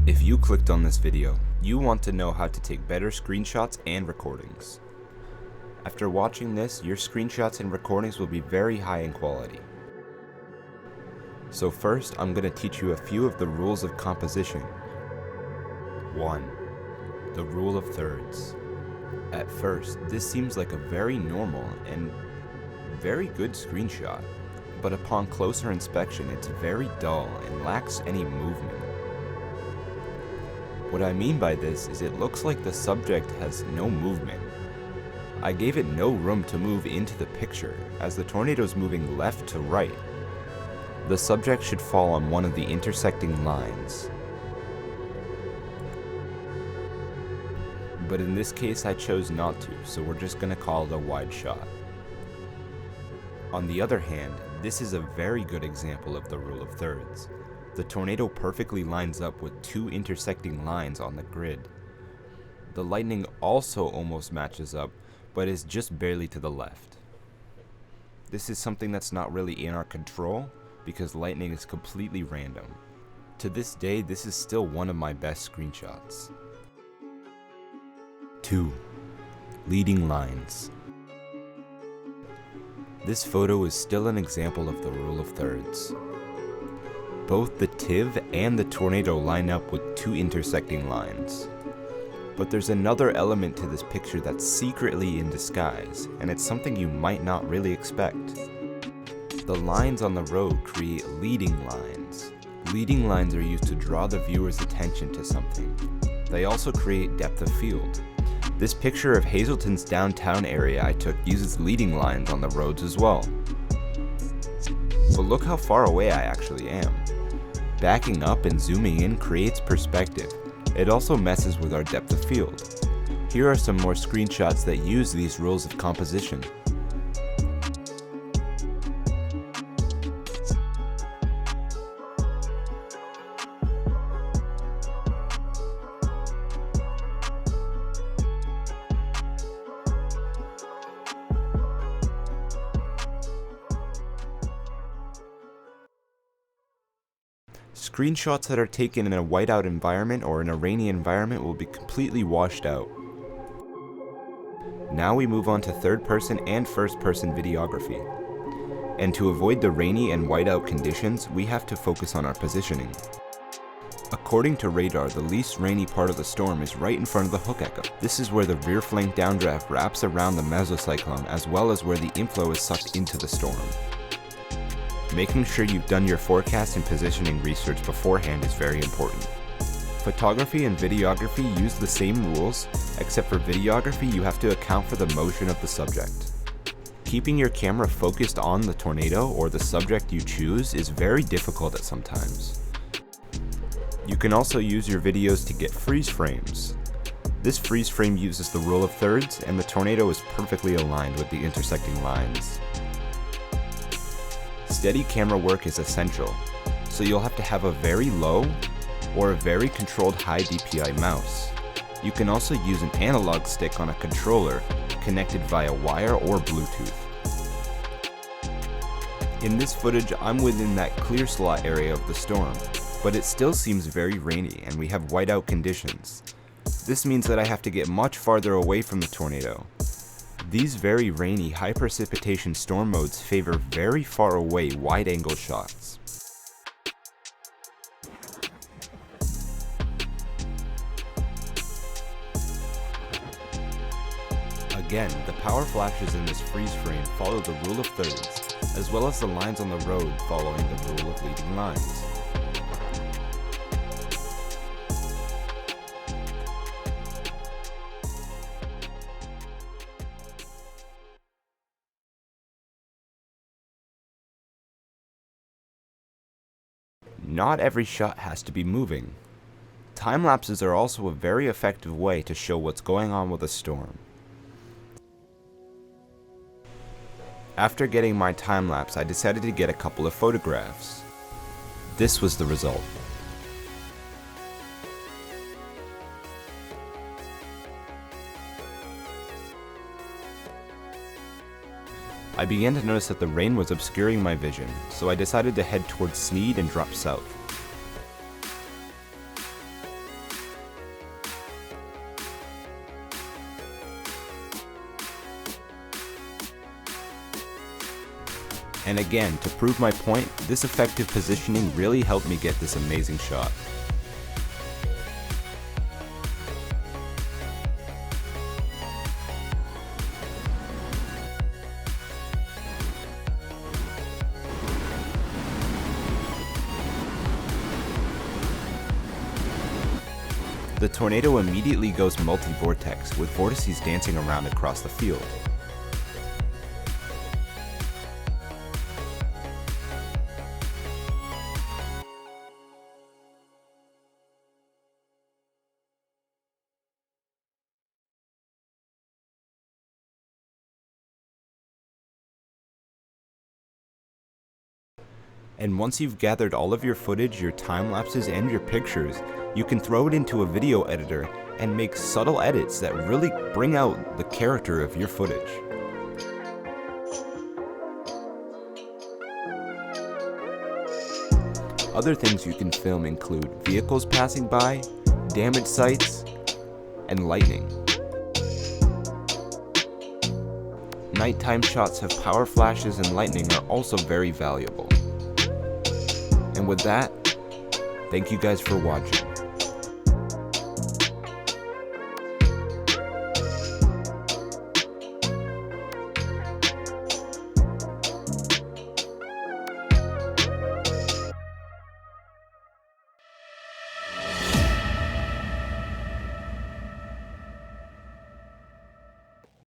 If you clicked on this video, you want to know how to take better screenshots and recordings. After watching this, your screenshots and recordings will be very high in quality. So first, I'm going to teach you a few of the rules of composition. 1. The rule of thirds. At first, this seems like a very normal and very good screenshot, but upon closer inspection, it's very dull and lacks any movement. What I mean by this is it looks like the subject has no movement. I gave it no room to move into the picture, as the tornado is moving left to right. The subject should fall on one of the intersecting lines. But in this case I chose not to, so we're just going to call it a wide shot. On the other hand, this is a very good example of the rule of thirds. The tornado perfectly lines up with two intersecting lines on the grid. The lightning also almost matches up, but is just barely to the left. This is something that's not really in our control, because lightning is completely random. To this day, this is still one of my best screenshots. 2. Leading lines. This photo is still an example of the rule of thirds. Both the TIV and the tornado line up with two intersecting lines. But there's another element to this picture that's secretly in disguise, and it's something you might not really expect. The lines on the road create leading lines. Leading lines are used to draw the viewer's attention to something. They also create depth of field. This picture of Hazleton's downtown area I took uses leading lines on the roads as well. But look how far away I actually am. Backing up and zooming in creates perspective. It also messes with our depth of field. Here are some more screenshots that use these rules of composition. Screenshots that are taken in a whiteout environment or in a rainy environment will be completely washed out. Now we move on to third-person and first-person videography. And to avoid the rainy and whiteout conditions, we have to focus on our positioning. According to radar, the least rainy part of the storm is right in front of the hook echo. This is where the rear flank downdraft wraps around the mesocyclone, as well as where the inflow is sucked into the storm. Making sure you've done your forecast and positioning research beforehand is very important. Photography and videography use the same rules, except for videography you have to account for the motion of the subject. Keeping your camera focused on the tornado or the subject you choose is very difficult at some times. You can also use your videos to get freeze frames. This freeze frame uses the rule of thirds, and the tornado is perfectly aligned with the intersecting lines. Steady camera work is essential, so you'll have to have a very low or a very controlled high DPI mouse. You can also use an analog stick on a controller connected via wire or Bluetooth. In this footage, I'm within that clear slot area of the storm, but it still seems very rainy and we have whiteout conditions. This means that I have to get much farther away from the tornado. These very rainy, high precipitation storm modes favor very far away wide-angle shots. Again, the power flashes in this freeze frame follow the rule of thirds, as well as the lines on the road following the rule of leading lines. Not every shot has to be moving. Time lapses are also a very effective way to show what's going on with a storm. After getting my time lapse, I decided to get a couple of photographs. This was the result. I began to notice that the rain was obscuring my vision, so I decided to head towards Sneed and drop south. And again, to prove my point, this effective positioning really helped me get this amazing shot. The tornado immediately goes multi-vortex, with vortices dancing around across the field. And once you've gathered all of your footage, your time lapses, and your pictures, you can throw it into a video editor and make subtle edits that really bring out the character of your footage. Other things you can film include vehicles passing by, damaged sites, and lightning. Nighttime shots of power flashes and lightning are also very valuable. And with that, thank you guys for watching.